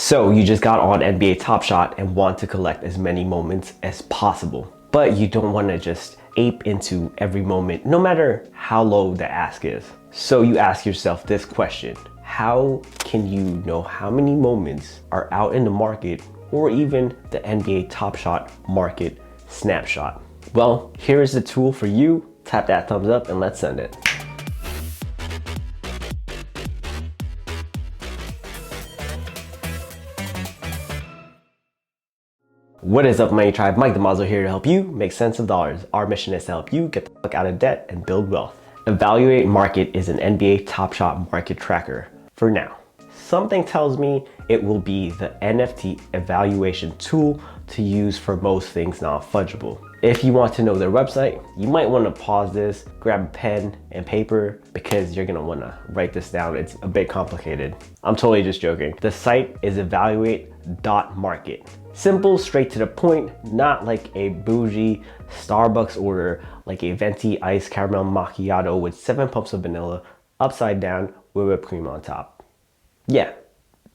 So you just got on NBA Top Shot and want to collect as many moments as possible, but you don't want to just ape into every moment, no matter how low the ask is. So you ask yourself this question: how can you know how many moments are out in the market, or even the NBA Top Shot market snapshot? Well, here is the tool for you. Tap that thumbs up and let's send it. What is up, Money Tribe? Mike Damazo here to help you make sense of dollars. Our mission is to help you get the fuck out of debt and build wealth. Evaluate.Market is an NBA Top Shot market tracker for now. Something tells me it will be the NFT evaluation tool to use for most things non-fungible. If you want to know their website, you might want to pause this, grab a pen and paper, because you're going to want to write this down. It's a bit complicated. I'm totally just joking. The site is Evaluate.Market. Simple, straight to the point, not like a bougie Starbucks order, like a venti iced caramel macchiato with 7 pumps of vanilla upside down with whipped cream on top. Yeah,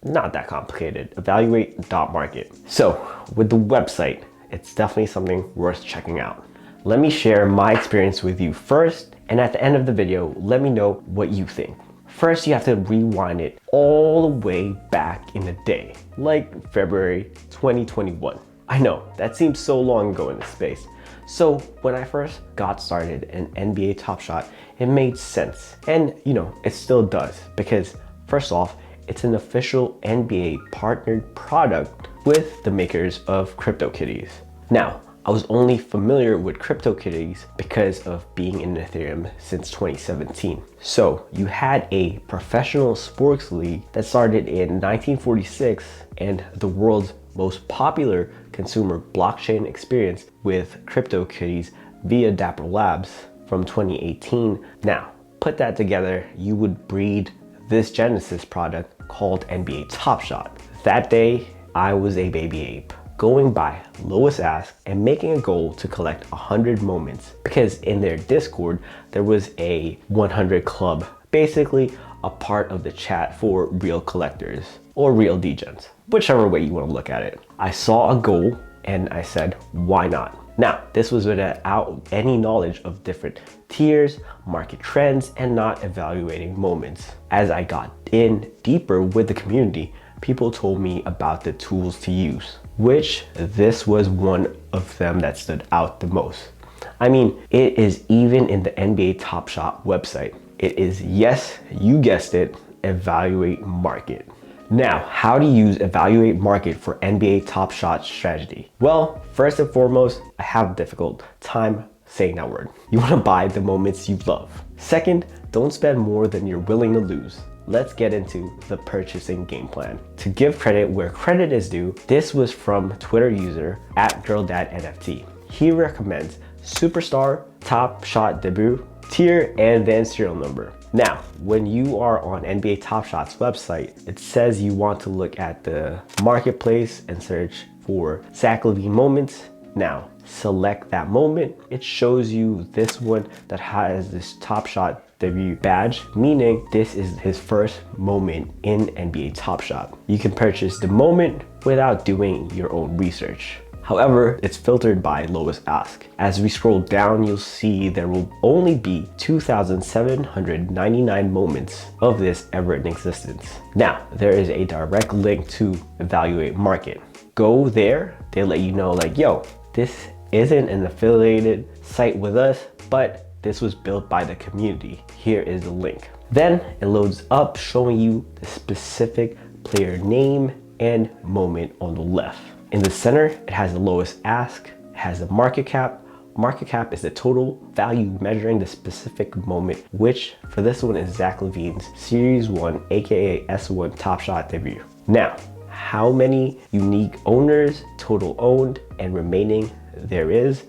not that complicated. Evaluate.Market. So with the website, it's definitely something worth checking out. Let me share my experience with you first, and at the end of the video, let me know what you think. First, you have to rewind it all the way back in the day, like February 2021. I know, that seems so long ago in this space. So when I first got started in NBA Top Shot, it made sense. And you know, it still does, because first off, it's an official NBA partnered product with the makers of CryptoKitties. Now, I was only familiar with CryptoKitties because of being in Ethereum since 2017. So you had a professional sports league that started in 1946 and the world's most popular consumer blockchain experience with CryptoKitties via Dapper Labs from 2018. Now, put that together, you would breed this Genesis product called NBA Top Shot. That day, I was a baby ape, going by lowest ask and making a goal to collect 100 moments, because in their Discord, there was a 100 club, basically a part of the chat for real collectors or real degens, whichever way you want to look at it. I saw a goal and I said, why not? Now, this was without any knowledge of different tiers, market trends, and not evaluating moments. As I got in deeper with the community, people told me about the tools to use, which this was one of them that stood out the most. I mean, it is even in the NBA Top Shot website. It is, yes, you guessed it, Evaluate.Market. Now, how to use Evaluate.Market for NBA Top Shot strategy? Well, first and foremost, I have a difficult time saying that word. You want to buy the moments you love. Second, don't spend more than you're willing to lose. Let's get into the purchasing game plan. To give credit where credit is due, this was from Twitter user @GirlDadNFT. He recommends Superstar, Top Shot Debut, tier, and then serial number. Now, when you are on NBA Top Shot's website, it says you want to look at the marketplace and search for Zach LaVine moments. Now, select that moment. It shows you this one that has this Top Shot debut badge, meaning this is his first moment in NBA Top Shot. You can purchase the moment without doing your own research. However, it's filtered by lowest ask. As we scroll down, you'll see there will only be 2,799 moments of this ever in existence. Now, there is a direct link to Evaluate.Market. Go there, they let you know like, yo, this isn't an affiliated site with us, but this was built by the community. Here is the link. Then it loads up showing you the specific player name and moment on the left. In the center, it has the lowest ask, it has the market cap. Market cap is the total value measuring the specific moment, which for this one is Zach LaVine's Series 1, aka S1 Top Shot debut. Now, how many unique owners, total owned and remaining there is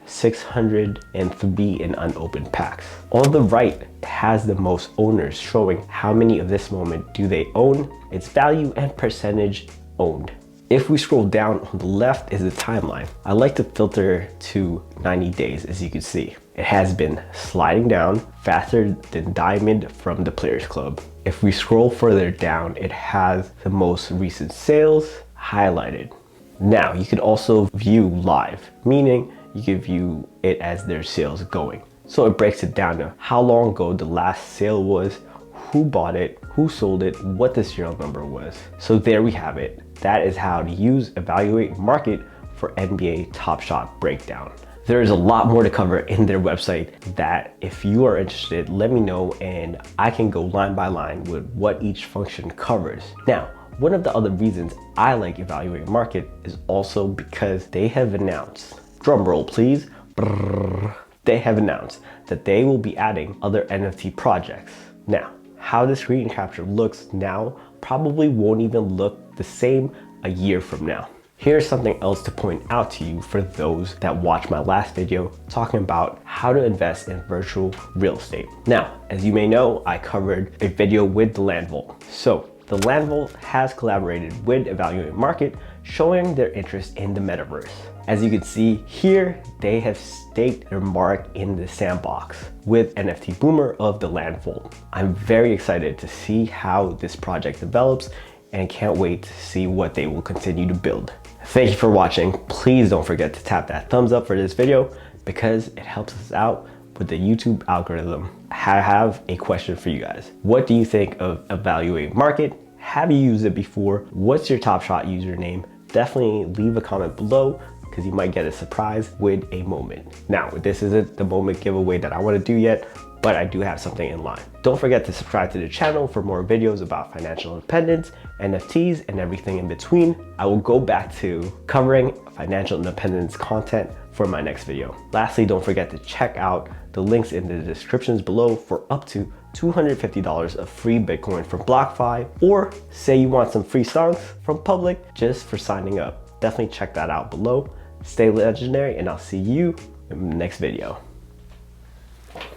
603 in unopened packs. On the right, it has the most owners, showing how many of this moment do they own, its value and percentage owned. If we scroll down, on the left is the timeline. I like to filter to 90 days, as you can see. it has been sliding down faster than Diamond from the Players Club. If we scroll further down, it has the most recent sales highlighted. Now you can also view live, meaning you can view it as their sales going. So it breaks it down to how long ago the last sale was, who bought it, who sold it, what the serial number was. So there we have it. That is how to use Evaluate.Market for NBA Top Shot breakdown. There is a lot more to cover in their website that if you are interested, let me know and I can go line by line with what each function covers. Now, one of the other reasons I like Evaluate.Market is also because they have announced, drum roll please, they have announced that they will be adding other NFT projects. Now, how the screen capture looks now probably won't even look the same a year from now. Here's something else to point out to you for those that watched my last video talking about how to invest in virtual real estate. Now, as you may know, I covered a video with the Land Vault. So the Land Vault has collaborated with Evaluate.Market, showing their interest in the metaverse. As you can see here, they have staked their mark in the sandbox with NFT Boomer of the Land Vault. I'm very excited to see how this project develops and can't wait to see what they will continue to build. Thank you for watching. Please don't forget to tap that thumbs up for this video because it helps us out with the YouTube algorithm. I have a question for you guys. What do you think of Evaluate.Market? Have you used it before? What's your Top Shot username? Definitely leave a comment below because you might get a surprise with a moment. Now, this isn't the moment giveaway that I want to do yet, but I do have something in line. Don't forget to subscribe to the channel for more videos about financial independence, NFTs, and everything in between. I will go back to covering financial independence content for my next video. Lastly, don't forget to check out the links in the descriptions below for up to $250 of free Bitcoin from BlockFi, or say you want some free songs from Public just for signing up. Definitely check that out below. Stay legendary, and I'll see you in the next video.